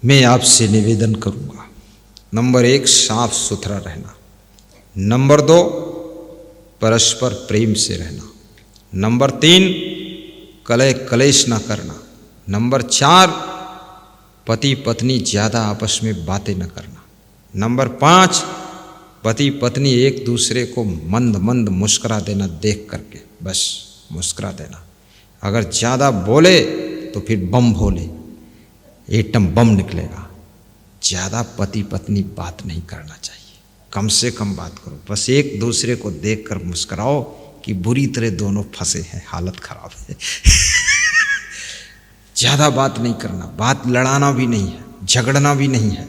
मैं आपसे निवेदन करूंगा, नंबर 1 साफ सुथरा रहना, नंबर 2 परस्पर प्रेम से रहना, नंबर 3 कलह कलेश ना करना, नंबर 4 पति पत्नी ज़्यादा आपस में बातें न करना, नंबर 5 पति पत्नी एक दूसरे को मंद मंद मुस्कुरा देना, देख करके बस मुस्कुरा देना। अगर ज़्यादा बोले तो फिर बम भोले, एटम बम निकलेगा। ज़्यादा पति पत्नी बात नहीं करना चाहिए, कम से कम बात करो, बस एक दूसरे को देख कर मुस्कुराओ कि बुरी तरह दोनों फंसे हैं, हालत खराब है। ज़्यादा बात नहीं करना, बात लड़ाना भी नहीं है, झगड़ना भी नहीं है।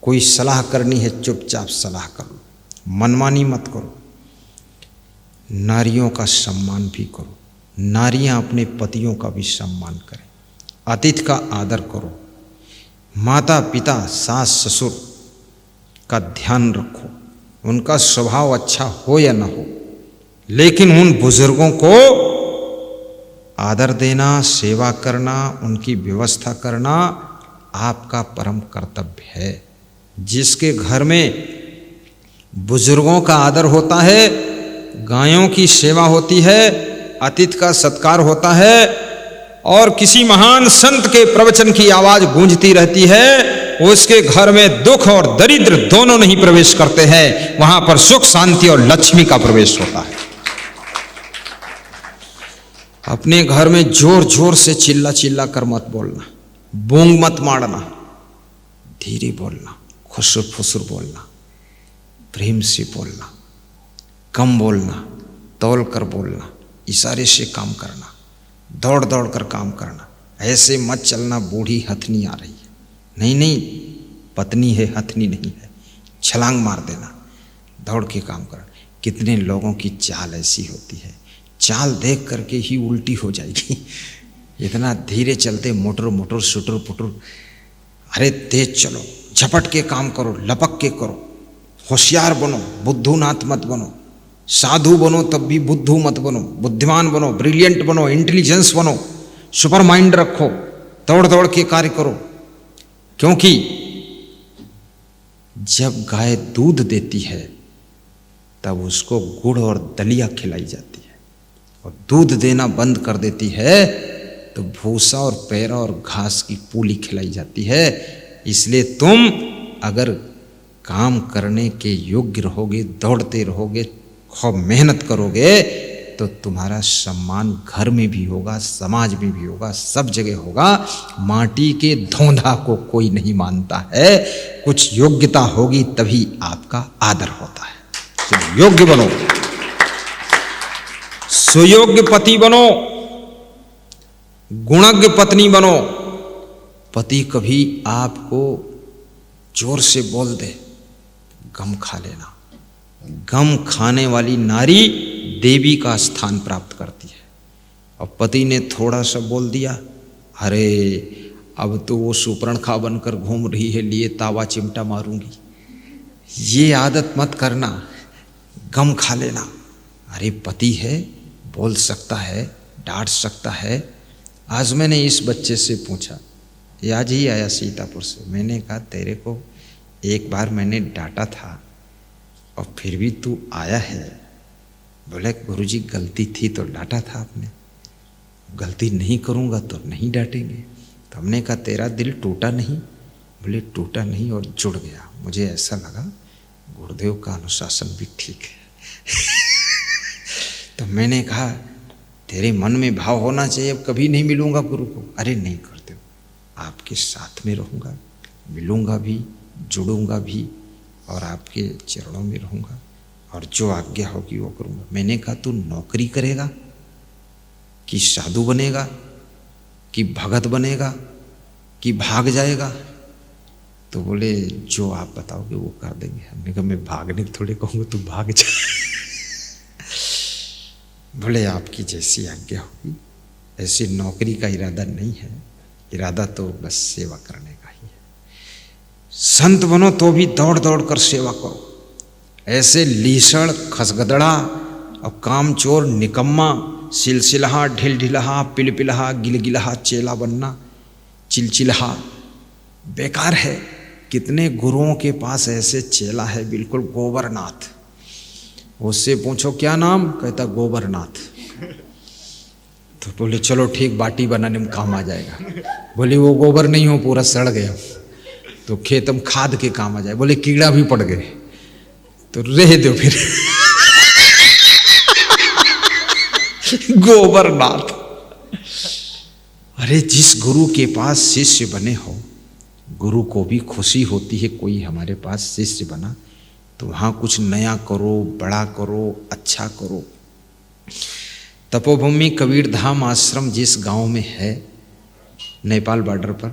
कोई सलाह करनी है चुपचाप सलाह करो, मनमानी मत करो। नारियों का सम्मान भी करो, नारियां अपने पतियों का भी सम्मान करें, अतिथि का आदर करो, माता पिता सास ससुर का ध्यान रखो, उनका स्वभाव अच्छा हो या ना हो, लेकिन उन बुजुर्गों को आदर देना, सेवा करना, उनकी व्यवस्था करना आपका परम कर्तव्य है। जिसके घर में बुजुर्गों का आदर होता है, गायों की सेवा होती है, अतिथि का सत्कार होता है और किसी महान संत के प्रवचन की आवाज गूंजती रहती है, उसके घर में दुख और दरिद्र दोनों नहीं प्रवेश करते हैं, वहां पर सुख शांति और लक्ष्मी का प्रवेश होता है। अपने घर में जोर जोर से चिल्ला चिल्ला कर मत बोलना, बूंग मत मारना, धीरे बोलना, खुसुर फुसुर बोलना, प्रेम से बोलना, कम बोलना, तौल कर बोलना, इशारे से काम करना, दौड़ दौड़ कर काम करना। ऐसे मत चलना बूढ़ी हथनी आ रही है, नहीं नहीं पत्नी है, हथनी नहीं है, छलांग मार देना, दौड़ के काम करना। कितने लोगों की चाल ऐसी होती है, चाल देख करके ही उल्टी हो जाएगी। इतना धीरे चलते, मोटर मोटर सुटर पुटर, अरे तेज चलो, झपट के काम करो, लपक के करो, होशियार बनो, बुद्धूनाथ मत बनो, साधु बनो तब भी बुद्धू मत बनो, बुद्धिमान बनो, ब्रिलियंट बनो, इंटेलिजेंस बनो, सुपर माइंड रखो, दौड़ दौड़ के कार्य करो। क्योंकि जब गाय दूध देती है तब उसको गुड़ और दलिया खिलाई जाती है, और दूध देना बंद कर देती है तो भूसा और पैरा और घास की पूली खिलाई जाती है। इसलिए तुम अगर काम करने के योग्य रहोगे, दौड़ते रहोगे, खूब मेहनत करोगे, तो तुम्हारा सम्मान घर में भी होगा, समाज में भी होगा, सब जगह होगा। माटी के धोंधा को कोई नहीं मानता है, कुछ योग्यता होगी तभी आपका आदर होता है। तो योग्य बनो, सुयोग्य पति बनो, गुणज्ञ पत्नी बनो। पति कभी आपको जोर से बोल दे, गम खा लेना। गम खाने वाली नारी देवी का स्थान प्राप्त करती है। और पति ने थोड़ा सा बोल दिया, अरे अब तो वो सुपर्णखा बनकर घूम रही है, लिए तावा चिमटा मारूंगी। ये आदत मत करना, गम खा लेना। अरे पति है, बोल सकता है, डांट सकता है। आज मैंने इस बच्चे से पूछा, ये आज ही आया सीतापुर से, मैंने कहा तेरे को एक बार मैंने डांटा था और फिर भी तू आया है। बोले गुरुजी गलती थी तो डांटा था आपने, गलती नहीं करूँगा तो नहीं डांटेंगे। तो हमने कहा तेरा दिल टूटा नहीं? बोले टूटा नहीं और जुड़ गया। मुझे ऐसा लगा गुरुदेव का अनुशासन भी ठीक है। तो मैंने कहा तेरे मन में भाव होना चाहिए, अब कभी नहीं मिलूंगा गुरु को। अरे नहीं करते हो, आपके साथ में रहूँगा, मिलूँगा भी, जुड़ूंगा भी और आपके चरणों में रहूँगा और जो आज्ञा होगी वो करूँगा। मैंने कहा तू नौकरी करेगा कि साधु बनेगा कि भगत बनेगा कि भाग जाएगा? तो बोले जो आप बताओगे वो कर देंगे। हमने कहा मैं भागने थोड़े कहूँगा, तू भाग जा। बोले आपकी जैसी आज्ञा होगी। ऐसी नौकरी का इरादा नहीं है, इरादा तो बस सेवा करने का ही है। संत बनो तो भी दौड़ दौड़ कर सेवा करो। ऐसे लीसड़, खसगदड़ा और कामचोर, निकम्मा, सिलसिलहा, ढिलढिलहा, पिलपिलहा, गिलगिलहा चेला बनना, चिलचिलहा, बेकार है। कितने गुरुओं के पास ऐसे चेला है बिल्कुल गोबरनाथ, उससे पूछो क्या नाम, कहता गोबरनाथ। तो बोले चलो ठीक, बाटी बनाने में काम आ जाएगा। बोले वो गोबर नहीं हो, पूरा सड़ गया, तो खेत में खाद के काम आ जाए। बोले कीड़ा भी पड़ गए, तो रह दो फिर। गोबरनाथ। अरे जिस गुरु के पास शिष्य बने हो, गुरु को भी खुशी होती है कोई हमारे पास शिष्य बना, तो वहाँ कुछ नया करो, बड़ा करो, अच्छा करो। तपोभूमि कबीर धाम आश्रम जिस गांव में है नेपाल बॉर्डर पर,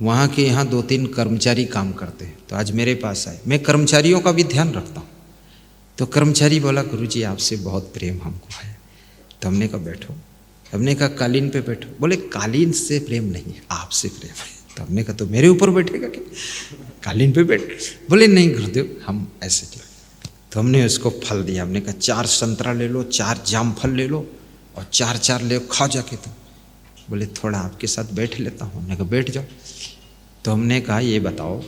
वहाँ के यहाँ 2-3 कर्मचारी काम करते हैं। तो आज मेरे पास आए, मैं कर्मचारियों का भी ध्यान रखता हूँ। तो कर्मचारी बोला गुरुजी आपसे बहुत प्रेम हमको है। तो हमने कहा बैठो। हमने कहा कालीन पे बैठो। बोले कालीन से प्रेम नहीं है, आपसे प्रेम है। तो हमने कहा तो मेरे ऊपर बैठेगा क्या, कालीन पे बैठ। बोले नहीं गुरुदेव हम ऐसे नहीं। तो हमने उसको फल दिया। हमने कहा 4 संतरा ले लो, 4 जामफल ले लो और 4-4 ले खाओ जाके तुम। बोले थोड़ा आपके साथ बैठ लेता हूँ। हमने कहा बैठ जाओ। तो हमने कहा ये बताओ,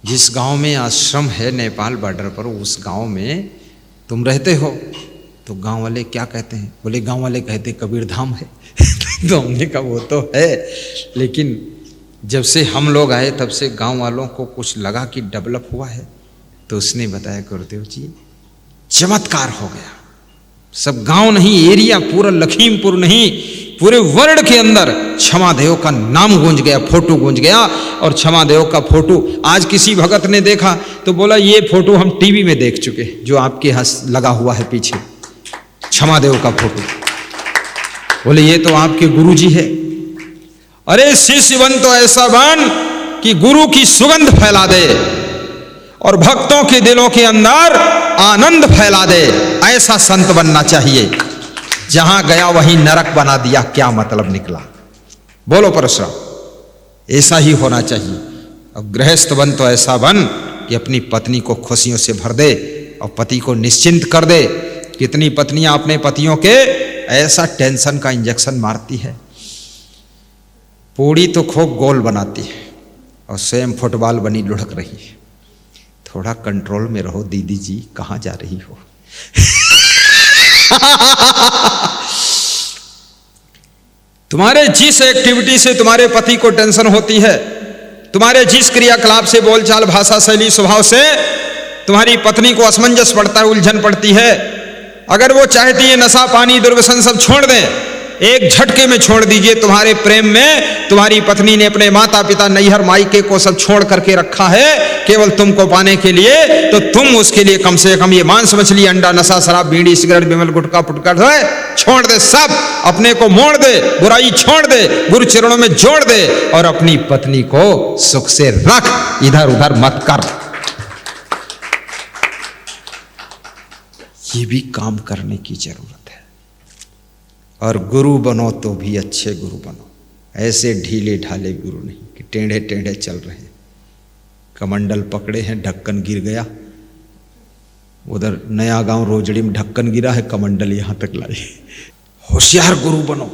जिस गांव में आश्रम है नेपाल बॉर्डर पर, उस गांव में तुम रहते हो, तो गांव वाले क्या कहते हैं? बोले गांव वाले कहते कबीर धाम है। तो हमने कहा वो तो है, लेकिन जब से हम लोग आए तब से गांव वालों को कुछ लगा कि डेवलप हुआ है। तो उसने बताया गुरुदेव जी चमत्कार हो गया। सब गांव नहीं, एरिया पूरा लखीमपुर नहीं, पूरे वर्ल्ड के अंदर क्षमादेव का नाम गूंज गया, फोटो गूंज गया। और क्षमादेव का फोटो आज किसी भगत ने देखा तो बोला ये फोटो हम टीवी में देख चुके, जो आपके यहाँ लगा हुआ है पीछे क्षमादेव का फोटो। बोले ये तो आपके गुरु जी है। अरे शिष्य बन तो ऐसा बन कि गुरु की सुगंध फैला दे और भक्तों के दिलों के अंदर आनंद फैला दे, ऐसा संत बनना चाहिए। जहां गया वहीं नरक बना दिया, क्या मतलब निकला? बोलो परशुराम, ऐसा ही होना चाहिए। और गृहस्थ बन तो ऐसा बन कि अपनी पत्नी को खुशियों से भर दे और पति को निश्चिंत कर दे। कितनी पत्नियां अपने पतियों के ऐसा टेंशन का इंजेक्शन मारती है, पूड़ी तो खूब गोल बनाती है और स्वयं फुटबॉल बनी लुढ़क रही है। थोड़ा कंट्रोल में रहो दीदी जी, कहां जा रही हो? तुम्हारे जिस एक्टिविटी से तुम्हारे पति को टेंशन होती है, तुम्हारे जिस क्रियाकलाप से, बोलचाल, भाषा, शैली, स्वभाव से तुम्हारी पत्नी को असमंजस पड़ता है, उलझन पड़ती है, अगर वो चाहती है नशा पानी दुर्व्यसन सब छोड़ दें, एक झटके में छोड़ दीजिए। तुम्हारे प्रेम में तुम्हारी पत्नी ने अपने माता पिता, नैहर मायके को सब छोड़ करके रखा है केवल तुमको पाने के लिए, तो तुम उसके लिए कम से कम ये मांस मछली, अंडा, नशा, शराब, बीड़ी, सिगरेट, बिमल, गुटखा, फुटकर छोड़ दे, सब अपने को मोड़ दे, बुराई छोड़ दे, गुरु चरणों में जोड़ दे और अपनी पत्नी को सुख से रख, इधर उधर मत कर। ये भी काम करने की जरूरत है। और गुरु बनो तो भी अच्छे गुरु बनो, ऐसे ढीले ढाले गुरु नहीं कि टेढ़े टेढ़े चल रहे हैं। कमंडल पकड़े हैं, ढक्कन गिर गया, उधर नया गांव रोजड़ी में ढक्कन गिरा है, कमंडल यहां तक लाई। होशियार गुरु बनो।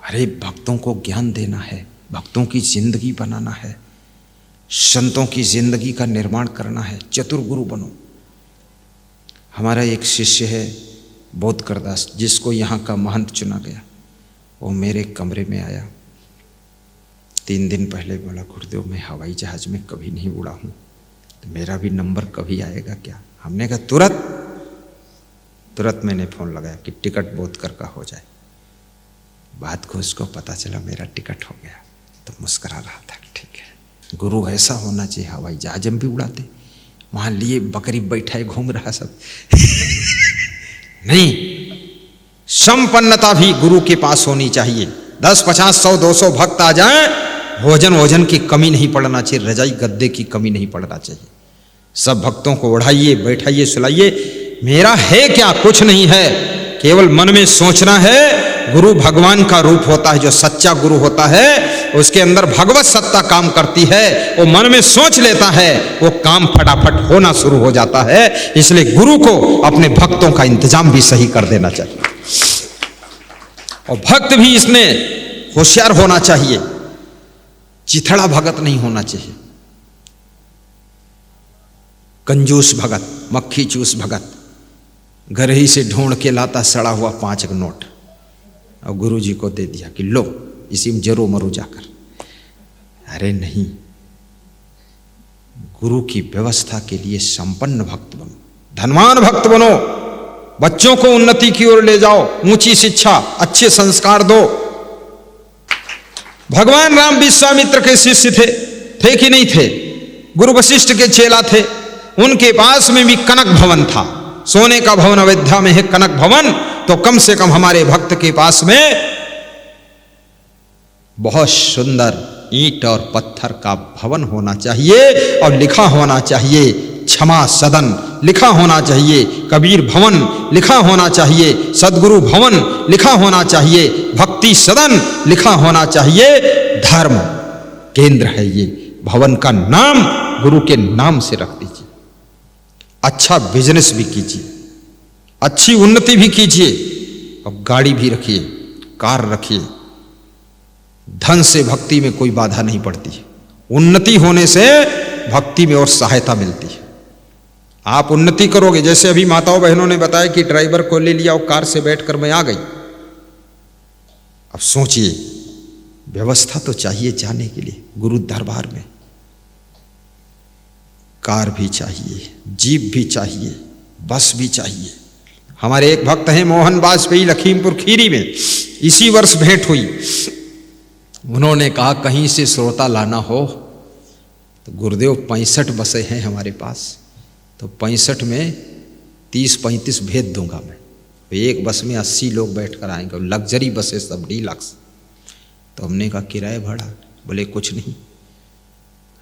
अरे भक्तों को ज्ञान देना है, भक्तों की जिंदगी बनाना है, संतों की जिंदगी का निर्माण करना है। चतुर गुरु बनो। हमारा एक शिष्य है बोध करदास, जिसको यहाँ का महंत चुना गया, वो मेरे कमरे में आया 3 दिन पहले। बोला गुरुदेव मैं हवाई जहाज में कभी नहीं उड़ा हूँ, तो मेरा भी नंबर कभी आएगा क्या? हमने कहा तुरंत मैंने फ़ोन लगाया कि टिकट बोधकर का हो जाए। बात को उसको पता चला मेरा टिकट हो गया, तो मुस्करा रहा था। ठीक है, गुरु ऐसा होना चाहिए। हवाई जहाज हम भी उड़ाते, वहाँ लिए बकरी बैठाए घूम रहा सब। नहीं, संपन्नता भी गुरु के पास होनी चाहिए। 10, 50, 100, 200 भक्त आ जाएं, भोजन की कमी नहीं पड़ना चाहिए, रजाई गद्दे की कमी नहीं पड़ना चाहिए। सब भक्तों को उठाइए, बैठाइए, सुलाइए। मेरा है क्या? कुछ नहीं है, केवल मन में सोचना है। गुरु भगवान का रूप होता है। जो सच्चा गुरु होता है उसके अंदर भगवत सत्ता काम करती है। वो मन में सोच लेता है, वो काम फटाफट होना शुरू हो जाता है। इसलिए गुरु को अपने भक्तों का इंतजाम भी सही कर देना चाहिए और भक्त भी इसमें होशियार होना चाहिए। चिथड़ा भगत नहीं होना चाहिए, कंजूस भगत, मक्खी चूस भगत, घर ही से ढूंढ के लाता सड़ा हुआ 5 नोट और गुरु जी को दे दिया कि लो इसी में जरो मरो जाकर। अरे नहीं, गुरु की व्यवस्था के लिए संपन्न भक्त बनो, धनवान भक्त बनो, बच्चों को उन्नति की ओर ले जाओ, ऊंची शिक्षा, अच्छे संस्कार दो। भगवान राम विश्वामित्र के शिष्य थे कि नहीं थे? गुरु वशिष्ठ के चेला थे, उनके पास में भी कनक भवन था। सोने का भवन अयोध्या में है कनक भवन, तो कम से कम हमारे भक्त के पास में बहुत सुंदर ईंट और पत्थर का भवन होना चाहिए और लिखा होना चाहिए क्षमा सदन, लिखा होना चाहिए कबीर भवन, लिखा होना चाहिए सदगुरु भवन, लिखा होना चाहिए भक्ति सदन, लिखा होना चाहिए धर्म केंद्र है। ये भवन का नाम गुरु के नाम से रख दीजिए। अच्छा बिजनेस भी कीजिए, अच्छी उन्नति भी कीजिए, और गाड़ी भी रखिए, कार रखिए। धन से भक्ति में कोई बाधा नहीं पड़ती है, उन्नति होने से भक्ति में और सहायता मिलती है। आप उन्नति करोगे, जैसे अभी माताओं बहनों ने बताया कि ड्राइवर को ले लिया और कार से बैठकर मैं आ गई। अब सोचिए, व्यवस्था तो चाहिए जाने के लिए गुरु दरबार में, कार भी चाहिए, जीप भी चाहिए, बस भी चाहिए। हमारे एक भक्त हैं मोहन वाजपेयी, लखीमपुर खीरी में, इसी वर्ष भेंट हुई। उन्होंने कहा कहीं से श्रोता लाना हो तो गुरुदेव 65 बसें हैं हमारे पास, तो 65 में 30-35 भेज दूंगा मैं। एक बस में 80 लोग बैठकर आएंगे, लग्जरी बसें सब डीलक्स। तो हमने कहा किराया भाड़ा, बोले कुछ नहीं।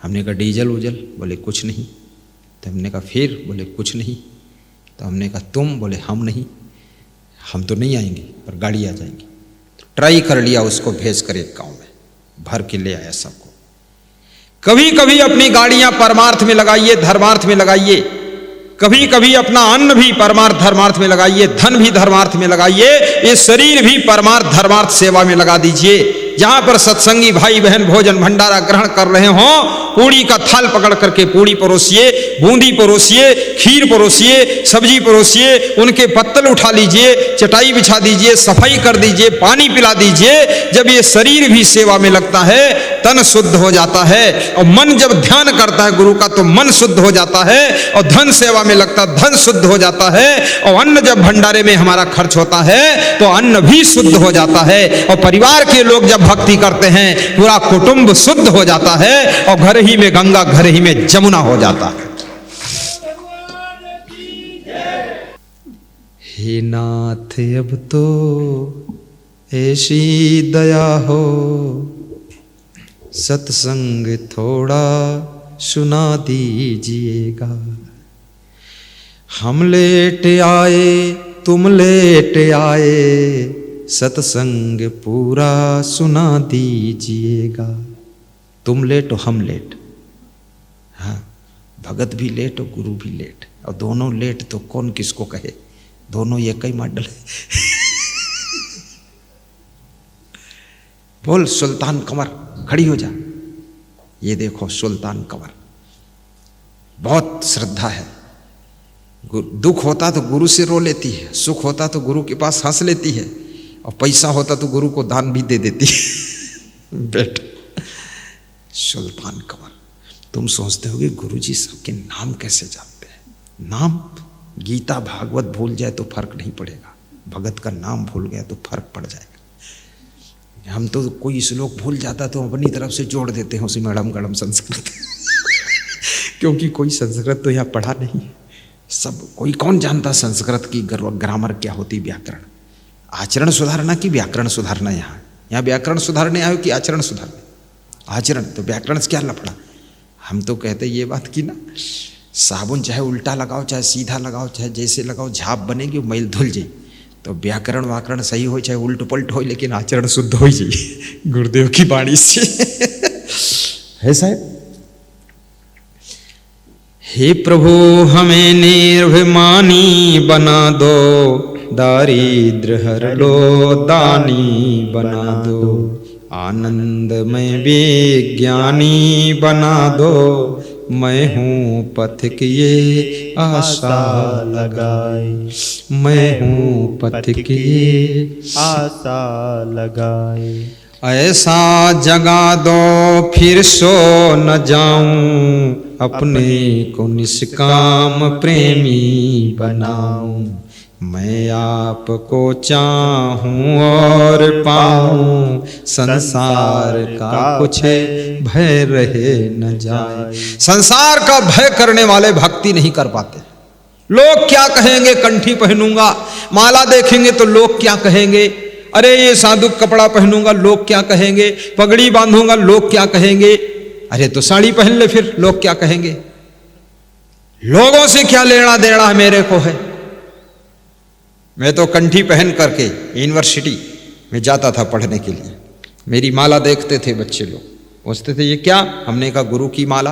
हमने कहा डीजल उजल, बोले कुछ नहीं। तो हमने कहा फिर, बोले कुछ नहीं। तो हमने कहा तुम, बोले हम नहीं, हम तो नहीं आएंगे पर गाड़ी आ जाएंगी। तो ट्राई कर लिया, उसको भेज कर एक गाँव में भर के ले आया सबको। कभी कभी अपनी गाड़ियां परमार्थ में लगाइए, धर्मार्थ में लगाइए। कभी कभी अपना अन्न भी परमार्थ धर्मार्थ में लगाइए, धन भी धर्मार्थ में लगाइए, ये शरीर भी परमार्थ धर्मार्थ सेवा में लगा दीजिए। जहां पर सत्संगी भाई बहन भोजन भंडारा ग्रहण कर रहे हो, पूड़ी का थाल पकड़ करके पूड़ी परोसिए, बूंदी परोसिए, खीर परोसिए, सब्जी परोसिए, उनके पत्तल उठा लीजिए, चटाई बिछा दीजिए, सफाई कर दीजिए, पानी पिला दीजिए। जब ये शरीर भी सेवा में लगता है, तन शुद्ध हो जाता है, और मन जब ध्यान करता है गुरु का तो मन शुद्ध हो जाता है, और धन सेवा में लगता धन शुद्ध हो जाता है, और अन्न जब भंडारे में हमारा खर्च होता है तो अन्न भी शुद्ध हो जाता है, और परिवार के लोग जब भक्ति करते हैं पूरा कुटुंब शुद्ध हो जाता है, और घर ही में गंगा, घर ही में जमुना हो जाता है। हे नाथ अब तो ऐसी दया हो, सत्संग थोड़ा सुना दीजिएगा। हम लेट आए, तुम लेट आए, सत्संग पूरा सुना दीजिएगा। तुम लेट हो, हम लेट, हाँ, भगत भी लेट और गुरु भी लेट, और दोनों लेट तो कौन किसको कहे, दोनों एक ही मॉडल है। बोल सुल्तान कंवर, खड़ी हो जा। ये देखो सुल्तान कंवर, बहुत श्रद्धा है। दुख होता तो गुरु से रो लेती है, सुख होता तो गुरु के पास हंस लेती है, और पैसा होता तो गुरु को दान भी दे देती है। बेटा सुल्तान कंवर, तुम सोचते होगे गुरु जी सबके नाम कैसे जानते हैं? नाम गीता भागवत भूल जाए तो फर्क नहीं पड़ेगा, भगत का नाम भूल गया तो फर्क पड़ जाएगा। हम तो कोई श्लोक भूल जाता तो अपनी तरफ से जोड़ देते हैं उसी मैडम गड़म संस्कृत क्योंकि कोई संस्कृत तो यहाँ पढ़ा नहीं है। सब कोई कौन जानता संस्कृत की ग्रामर क्या होती, व्याकरण, आचरण सुधारना की व्याकरण सुधारना। यहाँ व्याकरण सुधारने आयो कि आचरण सुधारने? आचरण तो व्याकरण से क्या लफड़ा। हम तो कहते ये बात की ना, साबुन चाहे उल्टा लगाओ चाहे सीधा लगाओ चाहे जैसे लगाओ झाप बनेगी, मैल धुल जाए। तो व्याकरण वाकरण सही हो चाहे उल्ट पलट हो, लेकिन आचरण शुद्ध हो जाए गुरुदेव की वाणी से है साहब। हे प्रभु हमें निर्भिमानी बना दो, दारिद्र हर लो दानी बना दो। आनंदमय विज्ञानी बना दो, मैं हूँ पथिक ये आशा लगाए, मैं हूँ पथिक ये आशा लगाए। ऐसा जगा दो फिर सो न जाऊं, अपने को निष्काम प्रेमी बनाऊं, मैं आपको चाहूं और पाऊं, संसार का कुछ भय रहे न जाए। संसार का भय करने वाले भक्ति नहीं कर पाते। लोग क्या कहेंगे, कंठी पहनूंगा, माला देखेंगे तो लोग क्या कहेंगे, अरे ये साधु कपड़ा पहनूंगा लोग क्या कहेंगे, पगड़ी बांधूंगा लोग क्या कहेंगे, अरे तो साड़ी पहन ले फिर लोग क्या कहेंगे। लोगों से क्या लेना देना मेरे को है। मैं तो कंठी पहन करके यूनिवर्सिटी में जाता था पढ़ने के लिए। मेरी माला देखते थे बच्चे लोग, पूछते थे ये क्या, हमने कहा गुरु की माला।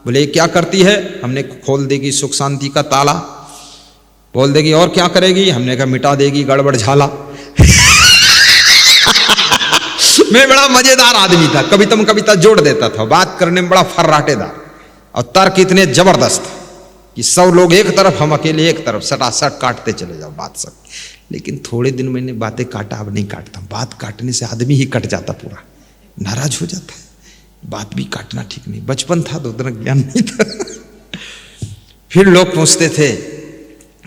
बोले ये क्या करती है, हमने खोल देगी सुख शांति का ताला। बोल देगी और क्या करेगी, हमने कहा मिटा देगी गड़बड़ झाला। मैं बड़ा मजेदार आदमी था, कवितम कविता जोड़ देता था, बात करने में बड़ा फर्राटेदार, और तर्क इतने जबरदस्त कि 100 लोग एक तरफ हम अकेले एक तरफ, सटासट काटते चले जाओ बात सब। लेकिन थोड़े दिन मैंने बातें काटा, अब नहीं काटता। बात काटने से आदमी ही कट जाता, पूरा नाराज हो जाता है। बात भी काटना ठीक नहीं, बचपन था तो उतना ज्ञान नहीं था। फिर लोग पूछते थे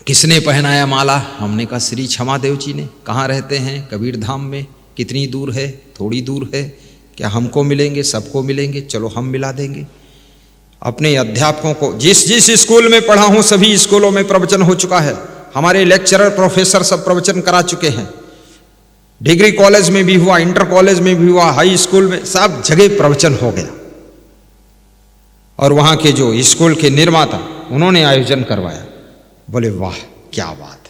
किसने पहनाया माला, हमने कहा श्री क्षमादेव जी ने। कहाँ रहते हैं, कबीर धाम में। कितनी दूर है, थोड़ी दूर है, क्या हमको मिलेंगे, सबको मिलेंगे, चलो हम मिला देंगे। अपने अध्यापकों को, जिस जिस स्कूल में पढ़ा हूं सभी स्कूलों में प्रवचन हो चुका है। हमारे लेक्चरर प्रोफेसर सब प्रवचन करा चुके हैं। डिग्री कॉलेज में भी हुआ, इंटर कॉलेज में भी हुआ, हाई स्कूल में, सब जगह प्रवचन हो गया। और वहां के जो स्कूल के निर्माता, उन्होंने आयोजन करवाया। बोले वाह क्या बात।